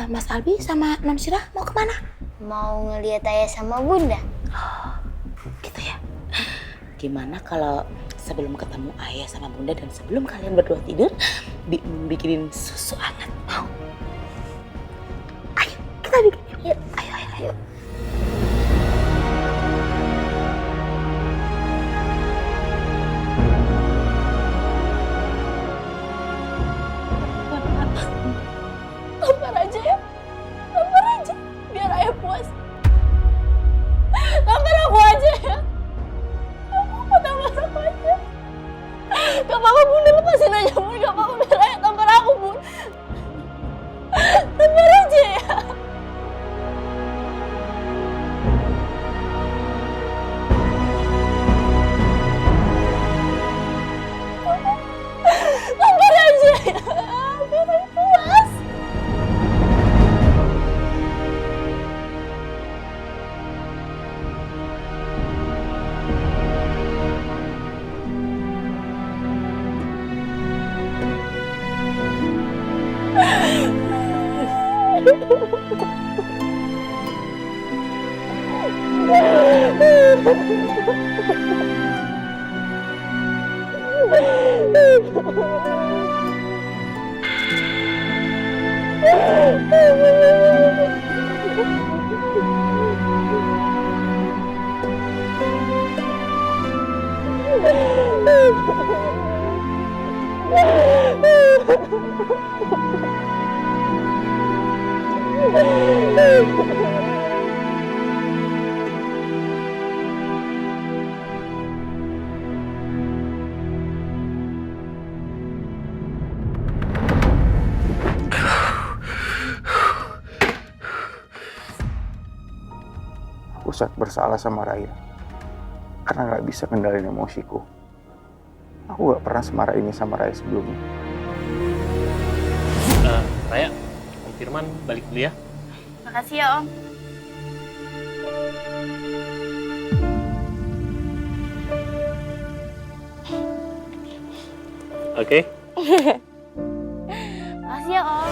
Mas Albi sama Non Sira mau kemana? Mau ngeliat ayah sama bunda. Gitu ya. Gimana kalau sebelum ketemu ayah sama bunda dan sebelum kalian berdua tidur, bikinin susu hangat, mau? Ayo, kita bikin yuk. Ayo. Tampar aja ya. Tampar aja. Biar ayah puas. Tampar aku aja ya. Tampar aku aja. Gak apa-apa bunda, lepasin aja bun. Gak apa-apa, biar ayah tampar aku bun. Tampar aja ya. Tampar aja ya. Biar ayah puas. Aku sangat bersalah sama Raya karena gak bisa kendalin emosiku. Aku gak pernah semarah ini sama Raya sebelumnya. Raya, Om Firman balik dulu ya. Makasih ya om. Oke. Makasih ya om.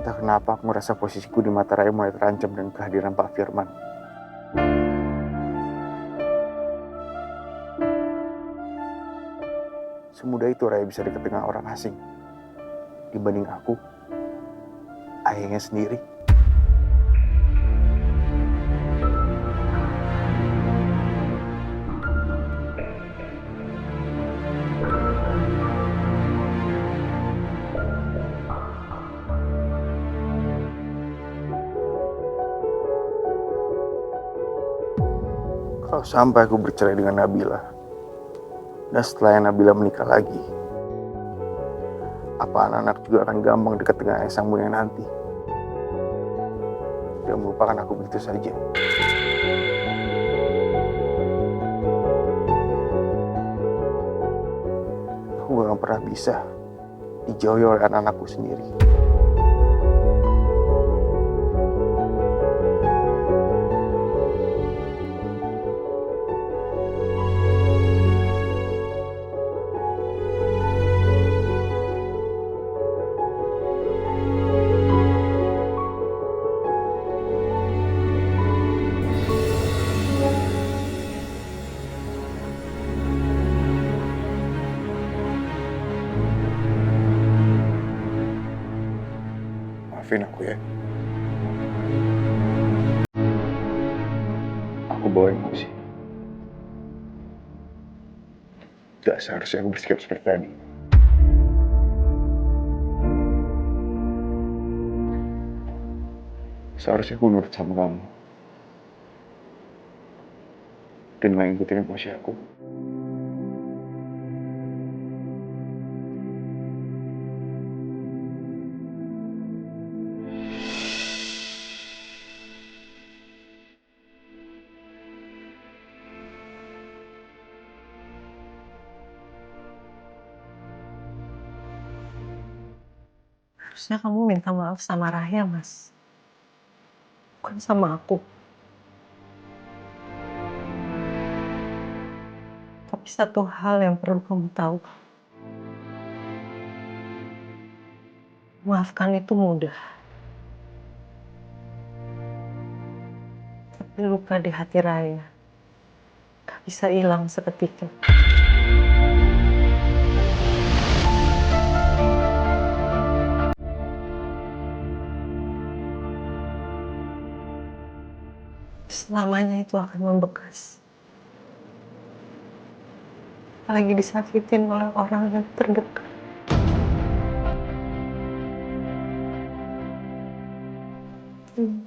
Entah kenapa aku merasa posisiku di mata Raya mulai terancam dengan kehadiran Pak Firman. Semudah itu Raya bisa dekat dengan orang asing dibanding aku, ayahnya sendiri. Kalau sampai aku bercerai dengan Nabila, dan setelah Nabila menikah lagi, apa anak-anak juga akan gampang dekat dengan ayah sang yang nanti? Dia melupakan aku begitu saja. Aku gak akan pernah bisa dijauhi oleh anak-anakku sendiri. Maafin aku ya. Aku bawa emosi. Gak seharusnya aku bersikap seperti tadi. Seharusnya aku nurut sama kamu. Dan gak ngikutin emosi aku. Harusnya kamu minta maaf sama Raya, Mas. Bukan sama aku. Tapi satu hal yang perlu kamu tahu. Maafkan itu mudah. Tapi luka di hati Raya gak bisa hilang seketika. Selamanya itu akan membekas. Apalagi disakitin oleh orang yang terdekat.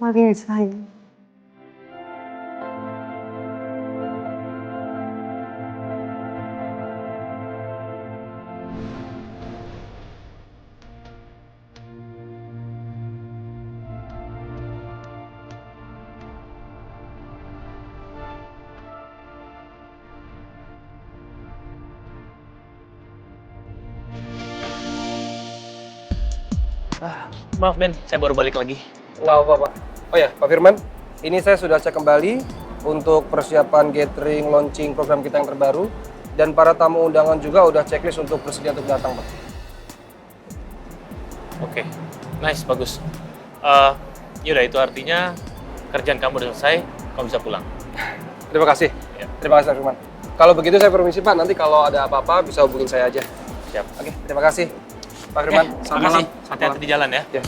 Paling disayang. Maaf Ben, saya baru balik lagi. Nggak apa-apa, Pak. Oh ya, Pak Firman, ini saya sudah cek kembali untuk persiapan gathering launching program kita yang terbaru, dan para tamu undangan juga udah checklist untuk bersedia untuk datang, Pak. Oke, nice, bagus. Yaudah, itu artinya kerjaan kamu udah selesai, kamu bisa pulang. Terima kasih. Ya. Terima kasih, Pak Firman. Kalau begitu saya permisi, Pak. Nanti kalau ada apa-apa bisa hubungin saya aja. Siap. Oke, terima kasih. Pak Firman, selamat malam. Hati-hati di jalan ya. Ya.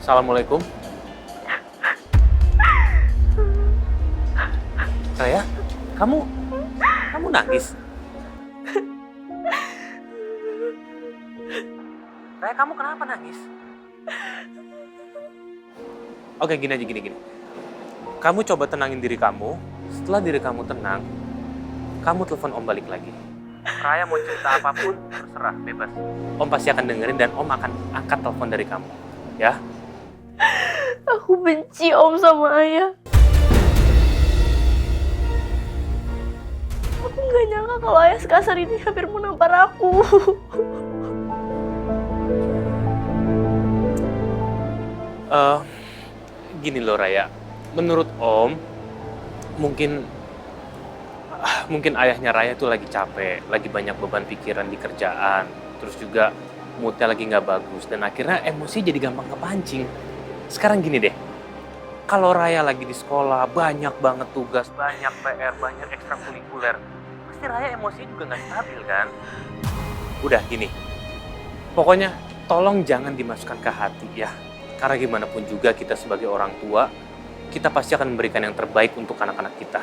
Assalamualaikum. Raya, kamu nangis? Raya, kamu kenapa nangis? Oke, gini aja, gini. Kamu coba tenangin diri kamu. Setelah diri kamu tenang, kamu telepon Om balik lagi. Raya mau cerita apapun, terserah, bebas. Om pasti akan dengerin dan Om akan angkat telepon dari kamu. Ya? Aku benci Om sama Ayah. Aku nggak nyangka kalau Ayah sekasar ini hampir mau nampar aku. Gini loh Raya, menurut Om, mungkin ayahnya Raya tuh lagi capek, lagi banyak beban pikiran di kerjaan, terus juga moodnya lagi nggak bagus, dan akhirnya emosi jadi gampang kepancing. Sekarang gini deh, kalau Raya lagi di sekolah, banyak banget tugas, banyak PR, banyak ekstrakurikuler, pasti Raya emosi juga nggak stabil kan? Udah gini, pokoknya tolong jangan dimasukkan ke hati ya. Karena gimana pun juga kita sebagai orang tua, kita pasti akan memberikan yang terbaik untuk anak-anak kita.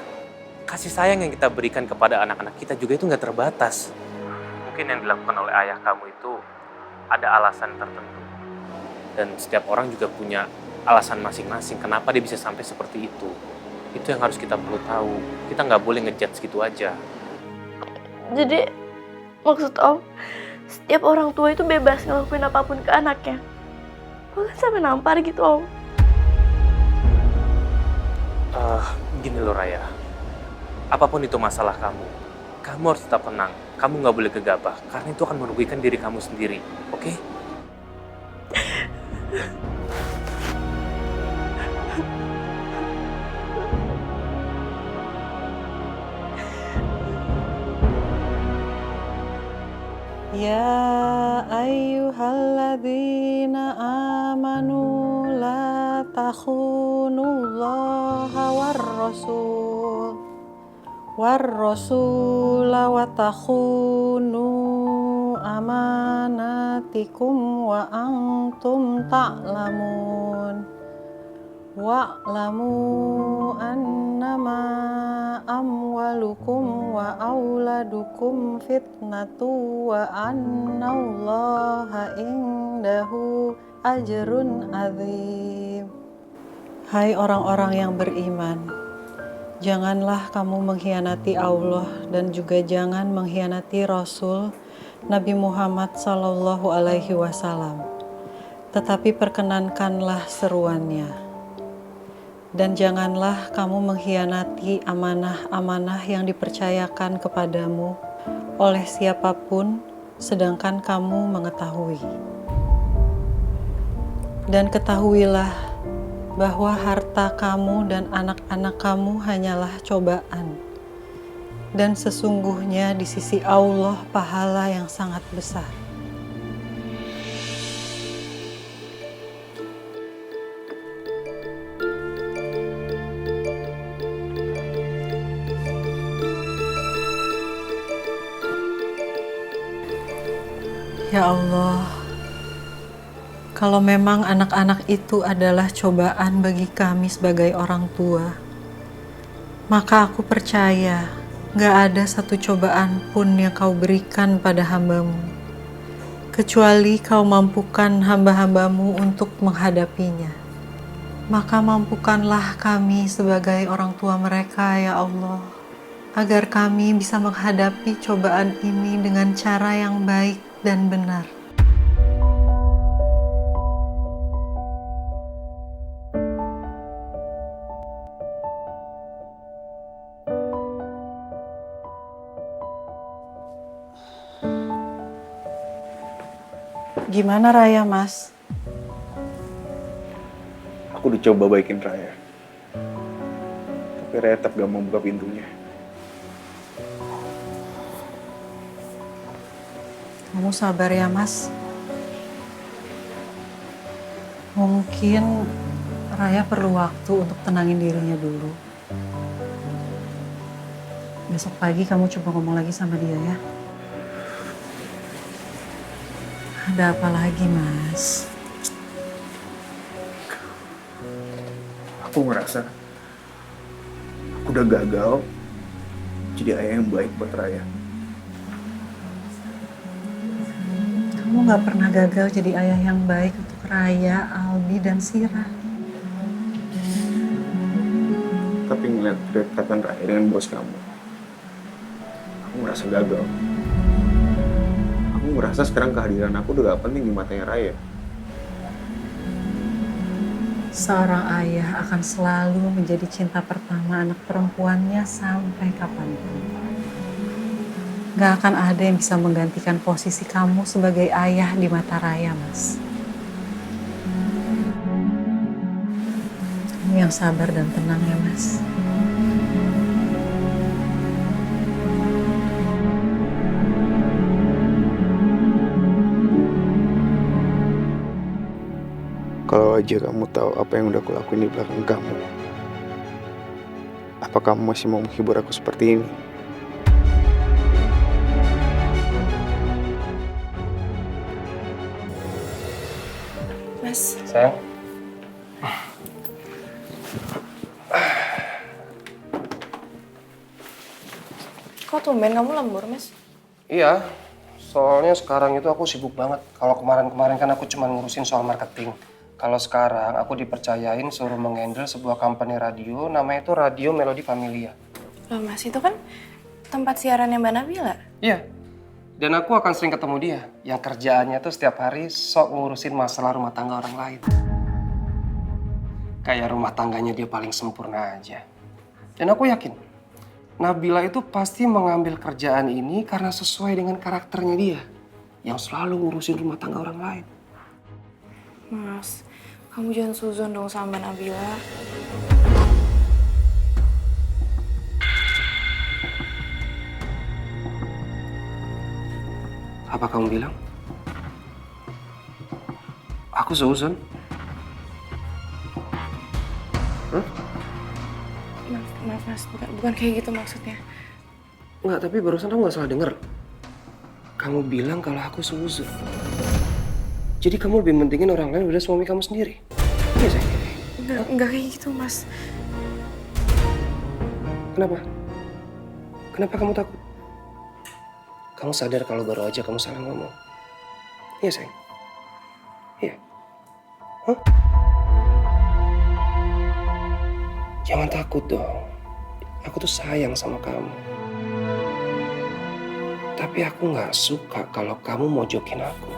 Kasih sayang yang kita berikan kepada anak-anak kita juga itu nggak terbatas. Mungkin yang dilakukan oleh ayah kamu itu ada alasan tertentu. Dan setiap orang juga punya alasan masing-masing kenapa dia bisa sampai seperti itu. Itu yang harus kita perlu tahu. Kita nggak boleh ngejudge gitu aja. Jadi, maksud Om, setiap orang tua itu bebas ngelakuin apapun ke anaknya. Bahkan sampai nampar gitu, Om. Gini loh Raya, apapun itu masalah kamu harus tetap tenang. Kamu nggak boleh gegabah, karena itu akan merugikan diri kamu sendiri, oke? Ya ayyuhalladzina amanu la takhunullaha war-rasula wa takhunu amanatikum wa antum ta'lamun. Wa'lamu annama amwalukum wa auladukum fitnatu wa annallaha indahu ajrun azim. Hai orang-orang yang beriman, janganlah kamu mengkhianati Allah dan juga jangan mengkhianati Rasul Nabi Muhammad SAW. Tetapi perkenankanlah seruannya. Dan janganlah kamu mengkhianati amanah-amanah yang dipercayakan kepadamu oleh siapapun, sedangkan kamu mengetahui. Dan ketahuilah bahwa harta kamu dan anak-anak kamu hanyalah cobaan. Dan sesungguhnya di sisi Allah pahala yang sangat besar. Ya Allah, kalau memang anak-anak itu adalah cobaan bagi kami sebagai orang tua, maka aku percaya gak ada satu cobaan pun yang kau berikan pada hambamu, kecuali kau mampukan hamba-hambamu untuk menghadapinya. Maka mampukanlah kami sebagai orang tua mereka, ya Allah, agar kami bisa menghadapi cobaan ini dengan cara yang baik dan benar. Gimana Raya, Mas? Aku udah coba baikin Raya. Tapi Raya tetap gak mau buka pintunya. Kamu sabar ya, Mas. Mungkin Raya perlu waktu untuk tenangin dirinya dulu. Besok pagi kamu coba ngomong lagi sama dia ya. Ada apa lagi, Mas? Aku ngerasa aku udah gagal jadi ayah yang baik buat Raya. Kamu gak pernah gagal jadi ayah yang baik untuk Raya, Albi, dan Sira. Tapi ngeliat kedekatan Raya dengan bos kamu, aku ngerasa gagal. Aku ngerasa sekarang kehadiran aku udah gak penting di matanya Raya. Seorang ayah akan selalu menjadi cinta pertama anak perempuannya sampai kapanpun. Gak akan ada yang bisa menggantikan posisi kamu sebagai ayah di mata Raya, Mas. Kamu yang sabar dan tenang ya, Mas. Kalau aja kamu tahu apa yang udah aku lakuin di belakang kamu, apa kamu masih mau menghibur aku seperti ini? Mas, Sayang. kok tumben kamu lembur, Mas? Iya, soalnya sekarang itu aku sibuk banget. Kalau kemarin-kemarin kan aku cuma ngurusin soal marketing. Kalau sekarang aku dipercayain suruh menghandle sebuah company radio, namanya itu Radio Melody Familia. Loh Mas, itu kan tempat siarannya Mbak Nabila. Iya, dan aku akan sering ketemu dia. Yang kerjaannya tuh setiap hari sok ngurusin masalah rumah tangga orang lain. Kayak rumah tangganya dia paling sempurna aja. Dan aku yakin, Nabila itu pasti mengambil kerjaan ini karena sesuai dengan karakternya dia. Yang selalu ngurusin rumah tangga orang lain. Mas, kamu jangan suzon dong sama Mbak Nabila. Apa kamu bilang? Aku seuzon? Maaf Mas, bukan kayak gitu maksudnya. Enggak, tapi barusan aku nggak salah denger. Kamu bilang kalau aku seuzon. Jadi kamu lebih mentingin orang lain daripada suami kamu sendiri? Iya, sayang? Enggak kayak gitu, Mas. Kenapa? Kenapa kamu takut? Kamu sadar kalau baru aja kamu salah ngomong? Iya, sayang? Iya? Hah? Jangan takut dong. Aku tuh sayang sama kamu. Tapi aku nggak suka kalau kamu mojokin aku.